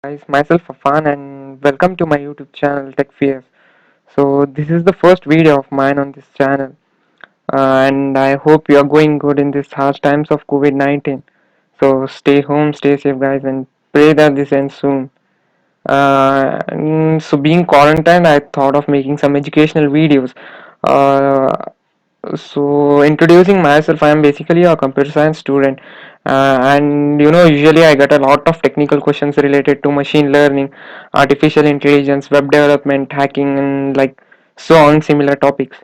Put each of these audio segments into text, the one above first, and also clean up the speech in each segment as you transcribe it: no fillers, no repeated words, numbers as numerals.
Guys, myself Afan and welcome to my YouTube channel Tech Fears. So this is the first video of mine on this channel, and I hope you are going good in these harsh times of COVID-19. So stay home, stay safe, guys, and pray that this ends soon. So being quarantined, I thought of making some educational videos. Uh, so introducing myself, I am basically a computer science student, and usually I get a lot of technical questions related to machine learning, artificial intelligence, web development, hacking, and like so on similar topics.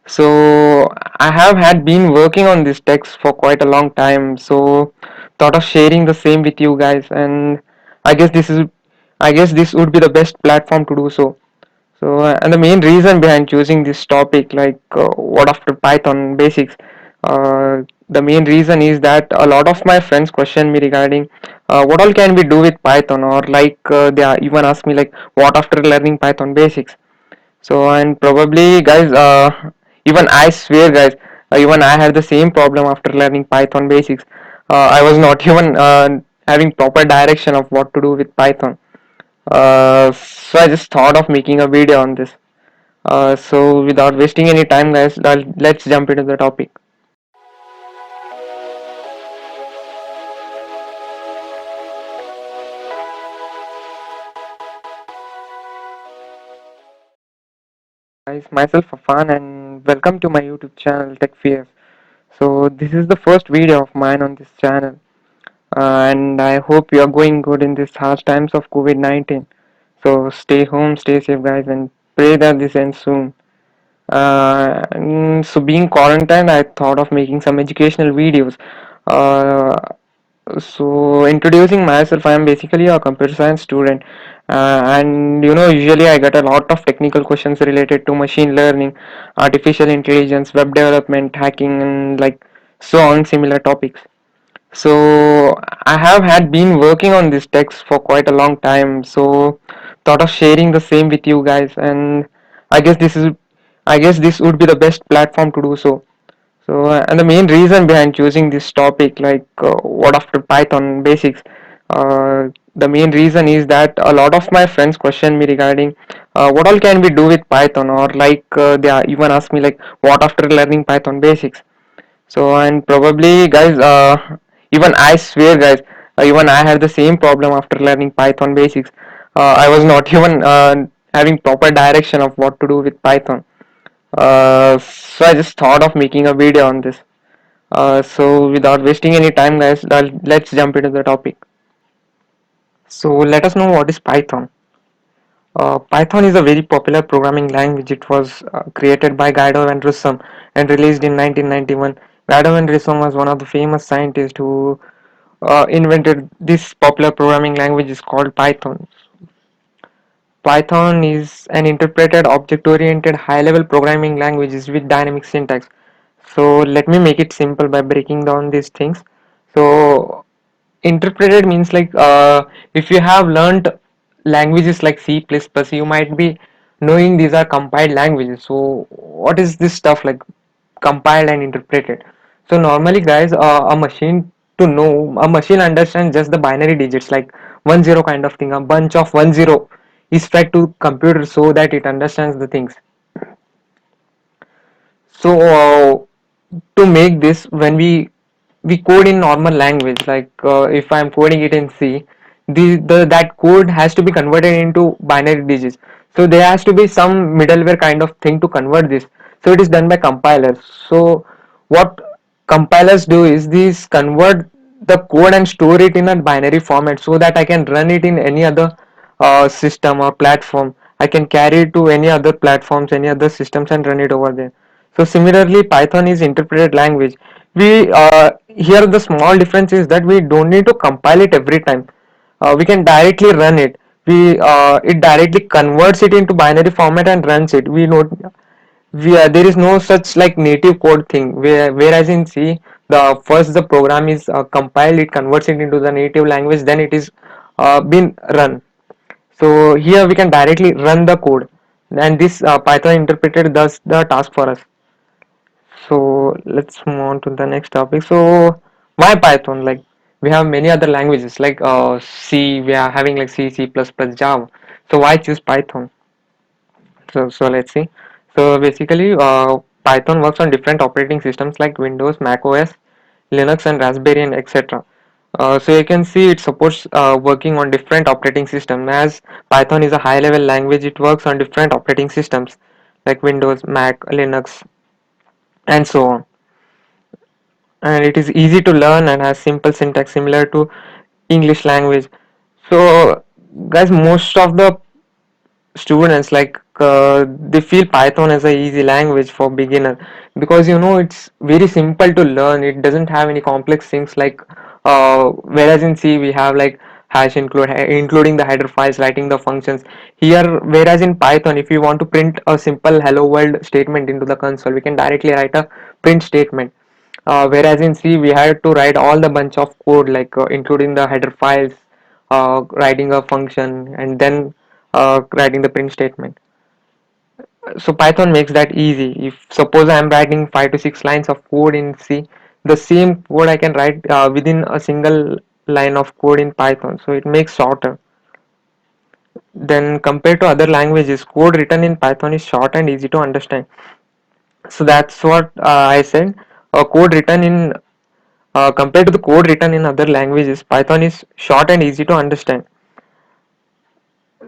So I have had been working on this text for quite a long time. So thought of sharing the same with you guys, and I guess this is, I guess this would be the best platform to do so. So and the main reason behind choosing this topic, what after Python basics, the main reason is that a lot of my friends question me regarding what all can we do with Python, or they even ask me like what after learning Python basics. So and probably guys, even I swear guys, even I had the same problem after learning Python basics. I was not even having proper direction of what to do with Python. So I just thought of making a video on this. So without wasting any time, guys, let's jump into the topic. Guys, myself Afan and welcome to my YouTube channel Tech Fears. So this is the first video of mine on this channel, and I hope you are going good in these harsh times of COVID-19. So stay home, stay safe, guys, and pray that this ends soon. So being quarantined, I thought of making some educational videos. Uh, so introducing myself, I am basically a computer science student, and usually I get a lot of technical questions related to machine learning, artificial intelligence, web development, hacking, and like so on similar topics. So I have had been working on this text for quite a long time. So thought of sharing the same with you guys, and I guess this is, I guess this would be the best platform to do so. So and the main reason behind choosing this topic, what after Python basics, the main reason is that a lot of my friends question me regarding what all can we do with Python, or they even ask me like what after learning Python basics. So and probably guys, even I swear guys, even I had the same problem after learning Python basics. I was not even having proper direction of what to do with Python. So I just thought of making a video on this. So without wasting any time, guys, let's jump into the topic. So let us know what is Python. Python is a very popular programming language. It was created by Guido van Rossum and released in 1991. Guido van Rossum was one of the famous scientists who invented this popular programming language is called Python. Python is an interpreted object-oriented high-level programming language with dynamic syntax. So let me make it simple by breaking down these things. So interpreted means if you have learned languages like C++, you might be knowing these are compiled languages. So what is this stuff like compiled and interpreted? So normally guys, a machine understands just the binary digits like 1 0 kind of thing. A bunch of 1 0 is fed to computer so that it understands the things. So to make this, when we code in normal language, if I'm coding it in C, the that code has to be converted into binary digits. So there has to be some middleware kind of thing to convert this. So it is done by compilers. So what compilers do is these convert the code and store it in a binary format so that I can run it in any other system or platform. I can carry it to any other platforms, any other systems, and run it over there. So similarly, Python is interpreted language. We Here the small difference is that we don't need to compile it every time. We can directly run it. We It directly converts it into binary format and runs it. There is no such like native code thing. Whereas in C, the first the program is compiled, it converts it into the native language, then it is been run. So here we can directly run the code, and this Python interpreter does the task for us. So let's move on to the next topic. So why Python? Like We have many other languages like C. We are having like C, C++, Java. So why choose Python? So let's see. So basically, Python works on different operating systems like Windows, Mac OS, Linux, and Raspberry, and etc. So you can see it supports working on different operating systems. As Python is a high-level language, it works on different operating systems like Windows, Mac, Linux, and so on. And it is easy to learn and has simple syntax similar to English language. So, guys, most of the students they feel Python as a easy language for beginner because it's very simple to learn. It doesn't have any complex things like whereas in C we have like hash including the header files, writing the functions here, whereas in Python if you want to print a simple hello world statement into the console, we can directly write a print statement. Whereas in C we had to write all the bunch of code including the header files, writing a function, and then writing the print statement. So Python makes that easy. If suppose I'm writing 5 to 6 lines of code in C, the same code I can write within a single line of code in Python. So it makes shorter. Then compared to other languages, code written in Python is short and easy to understand. So that's what I said. Code written in Compared to the code written in other languages, Python is short and easy to understand.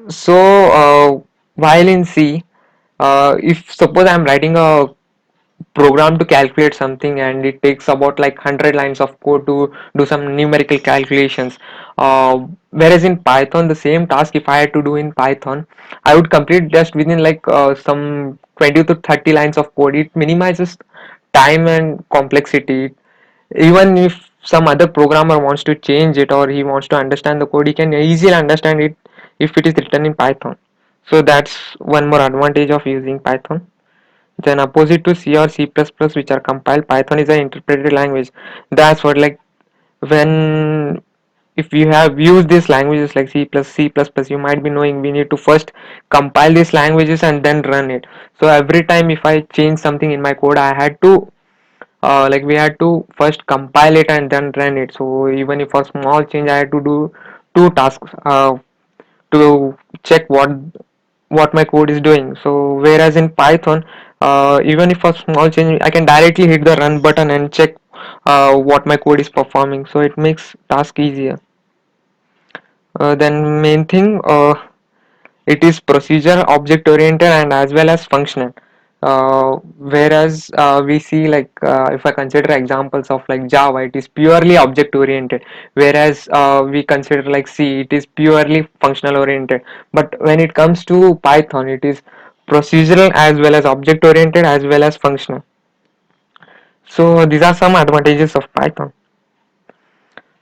So while in C, if suppose I'm writing a program to calculate something and it takes about like 100 lines of code to do some numerical calculations, whereas in Python the same task if I had to do in Python, I would complete just within some 20 to 30 lines of code. It minimizes time and complexity. Even if some other programmer wants to change it or he wants to understand the code, he can easily understand it if it is written in Python. So that's one more advantage of using Python. Then opposite to C or C++, which are compiled, Python is an interpreted language. That's what like when if you have used these languages like C++, you might be knowing we need to first compile these languages and then run it. So every time if I change something in my code, I had to we had to first compile it and then run it. So even if a small change, I had to do two tasks to check what my code is doing. So whereas in Python, even if a small change, I can directly hit the run button and check what my code is performing. So it makes task easier. Then main thing, it is procedure object oriented and as well as functional. Whereas we see if I consider examples of like Java, it is purely object oriented, whereas we consider like C, it is purely functional oriented. But when it comes to Python, it is procedural as well as object oriented as well as functional. So these are some advantages of Python.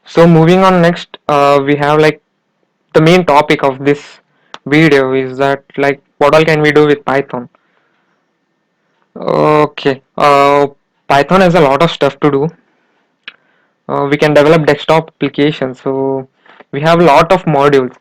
So moving on next, we have like the main topic of this video is that like what all can we do with Python. Okay, Python has a lot of stuff to do. We can develop desktop applications, so we have a lot of modules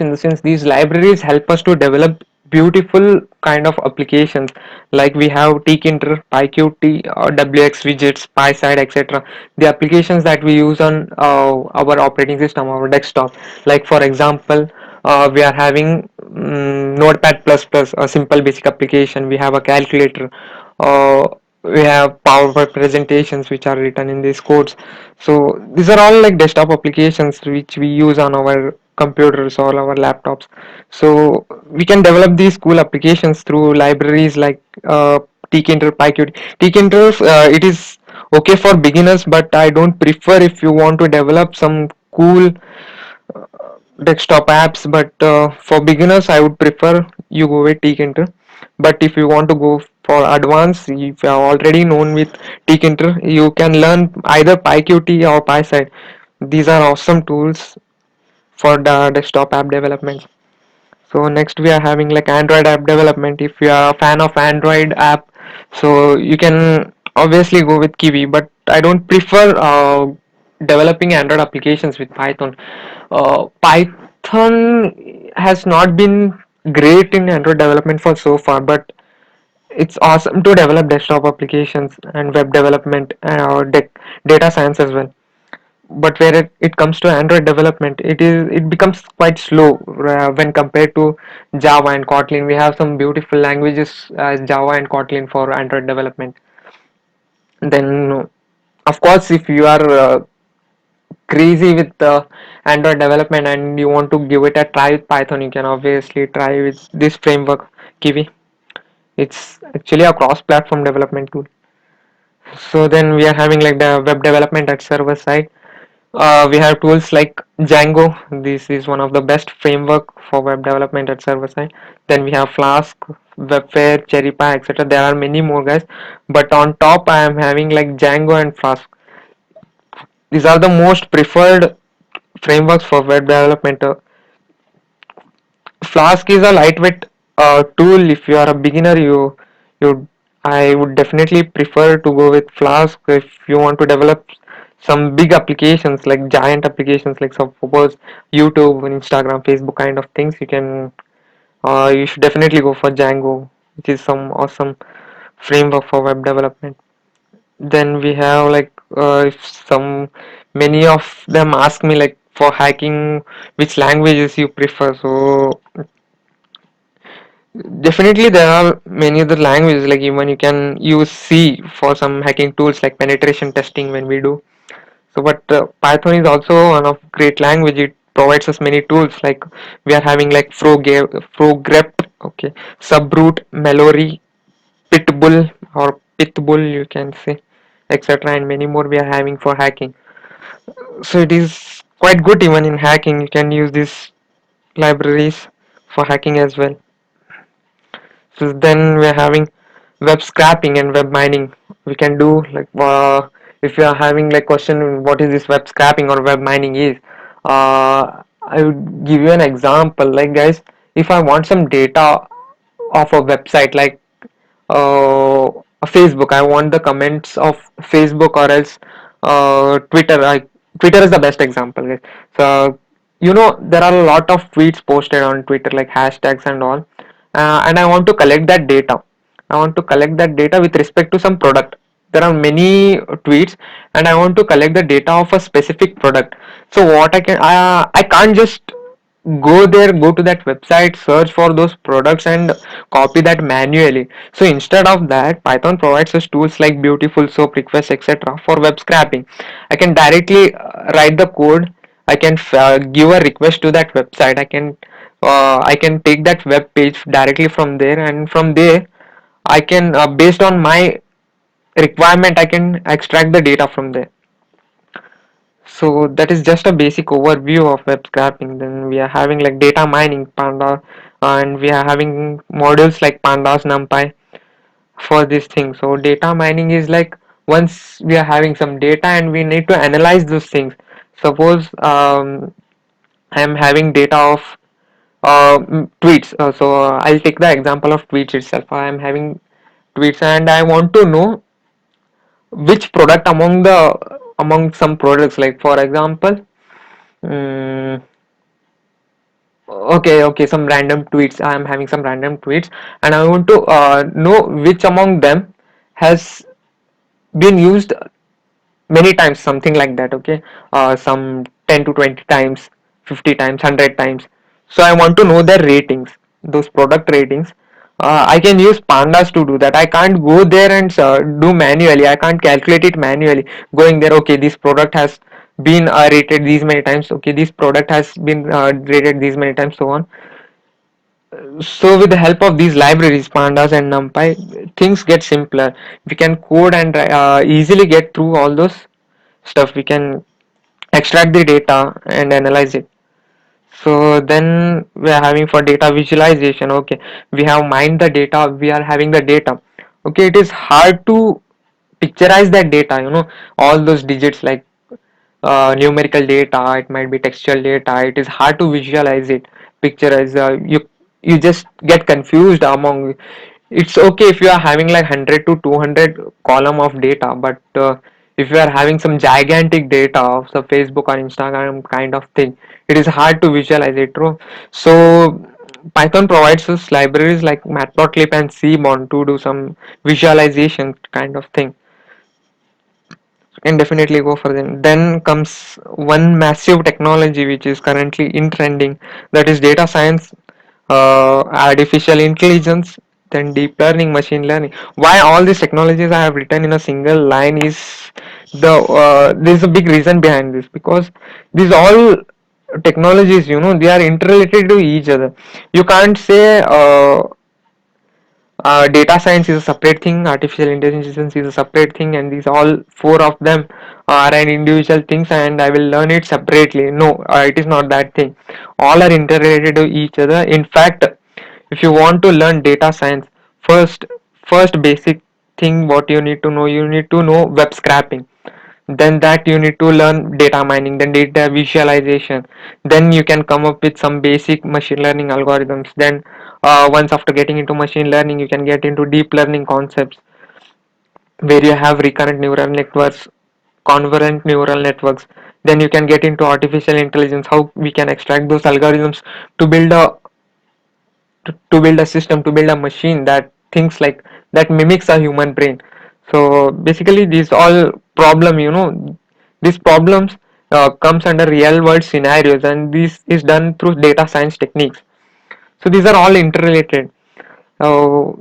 in the sense these libraries help us to develop beautiful kind of applications. Like we have tkinter, pyqt, wx widgets, pyside, etc. The applications that we use on our operating system, our desktop. Like for example, we are having notepad plus plus, a simple basic application. We have a calculator, uh, we have PowerPoint presentations which are written in these codes. So these are all like desktop applications which we use on our computers or our laptops. So we can develop these cool applications through libraries like tkinter, pyqt. Tkinter, it is okay for beginners, but I don't prefer if you want to develop some cool desktop apps. But for beginners, I would prefer you go with tkinter. But if you want to go for advanced, if you are already known with tkinter, you can learn either pyqt or pyside. These are awesome tools for the desktop app development. So next we are having like Android app development. If you are a fan of Android app, so you can obviously go with Kiwi. But I don't prefer developing Android applications with Python. Python has not been great in Android development for so far, but it's awesome to develop desktop applications and web development or data science as well. but where it comes to Android development, it becomes quite slow when compared to Java and Kotlin. We have some beautiful languages as Java and Kotlin for Android development. Then, of course, if you are crazy with Android development and you want to give it a try with Python, you can obviously try with this framework, Kiwi. It's actually a cross-platform development tool. So then we are having like the web development at server side. We have tools like Django. This is one of the best framework for web development at server side. Then we have Flask, Webfare, Cherrypie, etc. There are many more, guys. But on top, I am having like Django and Flask. These are the most preferred frameworks for web development. Flask is a lightweight tool. If you are a beginner, you I would definitely prefer to go with Flask if you want to develop some big applications like giant applications like suppose YouTube, Instagram, Facebook kind of things. You should definitely go for Django, which is some awesome framework for web development. Then we have like if some many of them ask me like for hacking which languages you prefer. So definitely, there are many other languages like even you can use C for some hacking tools like penetration testing when we do. So, but Python is also one of great language. It provides us many tools like we are having like Frogrep, okay, Subroot, Mallory, Pitbull or Pitbull you can say, etc. And many more we are having for hacking. So it is quite good even in hacking. You can use these libraries for hacking as well. So then we're having web scraping and web mining. We can do like if you are having like question what is this web scraping or web mining is. I would give you an example. Like guys, if I want some data of a website like a Facebook, I want the comments of Facebook or else Twitter. Twitter is the best example, guys. So there are a lot of tweets posted on Twitter like hashtags and all, and I want to collect that data. I want to collect that data with respect to some product. There are many tweets, and I want to collect the data of a specific product. So what I can't just go to that website, search for those products and copy that manually. So instead of that, Python provides us tools like Beautiful Soap, Request, etc. for web scraping. I can directly write the code. I can give a request to that website. I can take that web page directly from there, and from there I can based on my requirement I can extract the data from there. So that is just a basic overview of web scraping. Then we are having like data mining, Panda, and we are having modules like Pandas, NumPy for this thing. So data mining is like once we are having some data and we need to analyze those things. Suppose I am having data of tweets. So I'll take the example of tweets itself. I am having tweets and I want to know which product among some products. Like for example. Mm, okay, some random tweets. I'm having some random tweets, and I want to know which among them has been used many times, something like that. Okay, some 10 to 20 times, 50 times, 100 times. So I want to know their ratings, those product ratings. I can use Pandas to do that. I can't go there and do manually. I can't calculate it manually. Going there, okay, this product has been rated these many times. Okay, this product has been rated these many times, so on. So with the help of these libraries, Pandas and NumPy, things get simpler. We can code and easily get through all those stuff. We can extract the data and analyze it. So then we are having for data visualization. Okay, we have mined the data. We are having the data. Okay, it is hard to picturize that data. All those digits like numerical data, it might be textual data. It is hard to visualize it, picturize. You just get confused among. It's okay if you are having like 100 to 200 column of data, but if you are having some gigantic data of the Facebook or Instagram kind of thing, it is hard to visualize it. True. So Python provides us libraries like Matplotlib and Cmon to do some visualization kind of thing. can definitely go for them. Then comes one massive technology which is currently in trending, that is data science, artificial intelligence, then deep learning, machine learning. Why all these technologies I have written in a single line is there's a big reason behind this, because these all technologies, they are interrelated to each other. You can't say data science is a separate thing, artificial intelligence is a separate thing, and these all four of them are an individual things, and I will learn it separately. No, it is not that thing. All are interrelated to each other. In fact, if you want to learn data science, first first basic thing what you need to know, you need to know web scraping. Then that you need to learn data mining, then data visualization. Then you can come up with some basic machine learning algorithms. Then once after getting into machine learning, you can get into deep learning concepts, where you have recurrent neural networks, convergent neural networks. Then you can get into artificial intelligence, how we can extract those algorithms to build a to build a system, to build a machine that thinks like, that mimics a human brain. So basically these all problem, these problems comes under real world scenarios, and this is done through data science techniques. So these are all interrelated. uh,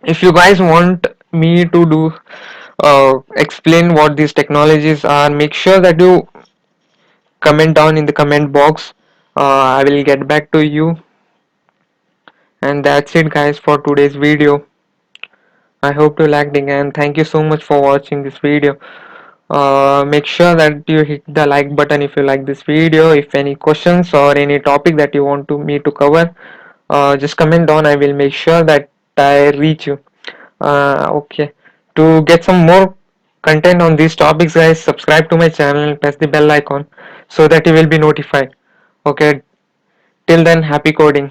if you guys want me to do explain what these technologies are, make sure that you comment down in the comment box. I will get back to you. And that's it guys for today's video. I hope you liked it, and thank you so much for watching this video. Make sure that you hit the like button if you like this video. If any questions or any topic that you want to me to cover, just comment down. I will make sure that I reach you. Okay. To get some more content on these topics, guys, subscribe to my channel and press the bell icon so that you will be notified. Okay. Till then, happy coding.